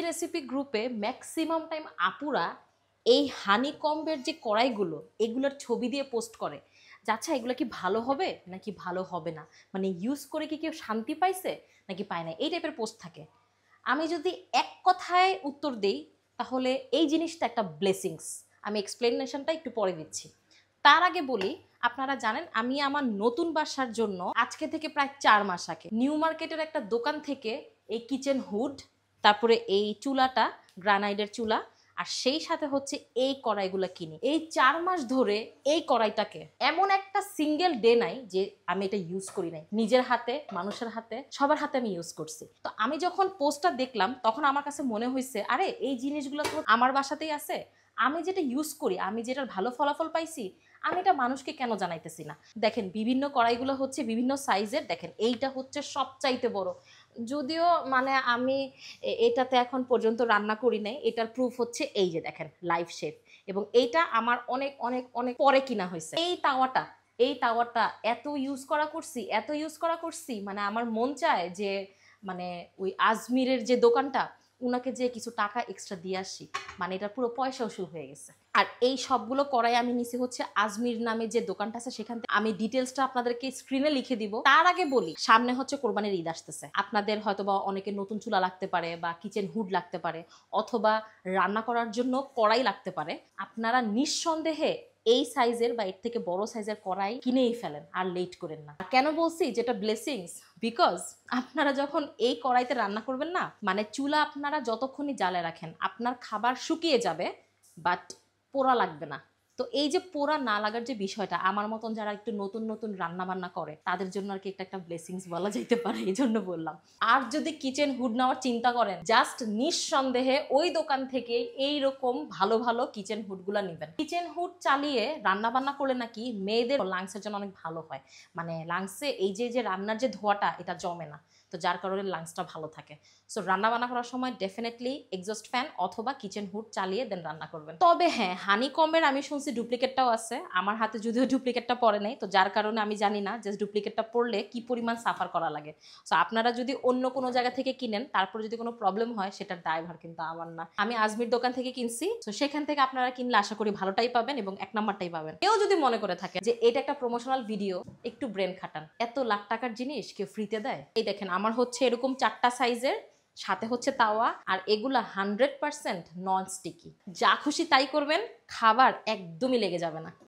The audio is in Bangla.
রেসিপি গ্রুপে ম্যাক্সিমাম টাইম আপুরা এই হানিকম্বের যে কড়াইগুলো এগুলোর ছবি দিয়ে পোস্ট করে যে আচ্ছা এগুলো কি ভালো হবে নাকি ভালো হবে না, মানে ইউজ করে কি কেউ শান্তি পাইছে নাকি পায় না, এই টাইপের পোস্ট থাকে। আমি যদি এক কথায় উত্তর দিই তাহলে এই জিনিসটা একটা ব্লেসিংস। আমি এক্সপ্লেনেশনটা একটু পরে দিচ্ছি। তার আগে বলি, আপনারা জানেন আমি আমার নতুন বাসার জন্য আজকে থেকে প্রায় 4 মাস আগে নিউ মার্কেটের একটা দোকান থেকে এই কিচেন হুড, তারপরে এই চুলাটা, গ্রানাইটের চুলা, আর সেই সাথে হচ্ছে এই কড়াইগুলো কিনি। এই 4 মাস ধরে এই কড়াইটাকে এমন একটা সিঙ্গেল ডে নাই যে আমি এটা ইউজ করি নাই। নিজের হাতে, মানুষের হাতে, সবার হাতে আমি ইউজ করছি। তো আমি যখন পোস্টটা দেখলাম তখন আমার কাছে মনে হয়েছে আরে এই জিনিসগুলো তো আমার বাসাতেই আছে, আমি যেটা ইউজ করি, আমি যেটার ভালো ফলাফল পাইছি, আমি এটা মানুষকে কেন জানাইতেছি না। দেখেন বিভিন্ন কড়াইগুলো হচ্ছে বিভিন্ন সাইজের। দেখেন এইটা হচ্ছে সবচাইতে বড়, যদিও মানে আমি এটাতে এখন পর্যন্ত রান্না করি নাই, এটার প্রুফ হচ্ছে এই যে দেখেন লাইভ শেফ, এবং এইটা আমার অনেক অনেক অনেক পরে কিনা হয়েছে। এই তাওয়াটা এত ইউজ করা করছি মানে আমার মন চায় যে মানে ওই আজমিরের যে দোকানটা উনাকে যে কিছু টাকা এক্সট্রা দিয়ে আসি, মানে এটা পুরো পয়সা উসুল হয়ে গেছে। আর এই সবগুলো করাই আমি নিছি হচ্ছে আজমির নামে যে দোকানটা আছে সেখান থেকে। আমি ডিটেলসটা আপনাদেরকে স্ক্রিনে লিখে দিব। তার আগে বলি, সামনে হচ্ছে কোরবানির ঈদ আসতেছে। আপনাদের হয়তোবা অনেকের নতুন চুলা লাগতে পারে বা কিচেন হুড লাগতে পারে, অথবা রান্না করার জন্য কড়াই লাগতে পারে। আপনারা নিঃসন্দেহে এই সাইজের বা এর থেকে বড় সাইজের কড়াই কিনেই ফেলেন, আর লেট করেন না। কেন বলছি যেটা ব্লেসিংস? বিকজ আপনারা যখন এই কড়াইতে রান্না করবেন না, মানে চুলা আপনারা যতক্ষণই জ্বালে রাখেন আপনার খাবার শুকিয়ে যাবে, বাট পোড়া লাগবে না। তো এই যে পোড়া না লাগার যে বিষয়টা, আমার মতন যারা একটু নতুন নতুন রান্না বান্না করে তাদের জন্য আর কি একটা ব্লেসিংস বলা যাইতে পারে, এই জন্য বললাম। আর যদি কিচেন হুড নেওয়ার চিন্তা করেন, জাস্ট নিঃসন্দেহে ওই দোকান থেকে এইরকম ভালো ভালো কিচেন হুডগুলো নেবেন। কিচেন হুড চালিয়ে রান্না বান্না করলে নাকি মেয়েদের লাংসের জন্য অনেক ভালো হয়, মানে লাংসে এই যে রান্নার যে ধোঁয়াটা এটা জমে না, তো যার কারণে লাংসটা ভালো থাকে। সো রান্না বান্না করার সময় ডেফিনেটলি এক্সস্ট ফ্যান অথবা কিচেন হুড চালিয়ে দেন রান্না করবেন। তবে হ্যাঁ, হানিকম্বের আমি শুনছি ডুপ্লিকেটটাও আছে। আমার হাতে যদিও ডুপ্লিকেটটা পড়ে নাই, তো যার কারণে আমি জানি না যে ডুপ্লিকেটটা পড়লে কি পরিমাণ সাফার করা লাগে। সো আপনারা যদি অন্য কোনো জায়গা থেকে কিনেন, তারপর যদি কোনো প্রবলেম হয়, সেটার দায়ভার কিন্তু আমার না। আমি আজমির দোকান থেকে কিনছি, তো সেখান থেকে আপনারা কিনলে আশা করি ভালোটাই পাবেন এবং 1 নাম্বারটাই পাবেন। কেউ যদি মনে করে থাকে যে এটা একটা প্রমোশনাল ভিডিও, একটু ব্রেন খাটান। এত লাখ টাকার জিনিস কেউ ফ্রিতে দেয়? এই দেখেন আমার হচ্ছে এরকম 4টা সাইজের, সাথে হচ্ছে তাওয়া, আর এগুলা 100% নন স্টিকি। যা খুশি তাই করবেন, খাবার একদমই লেগে যাবে না।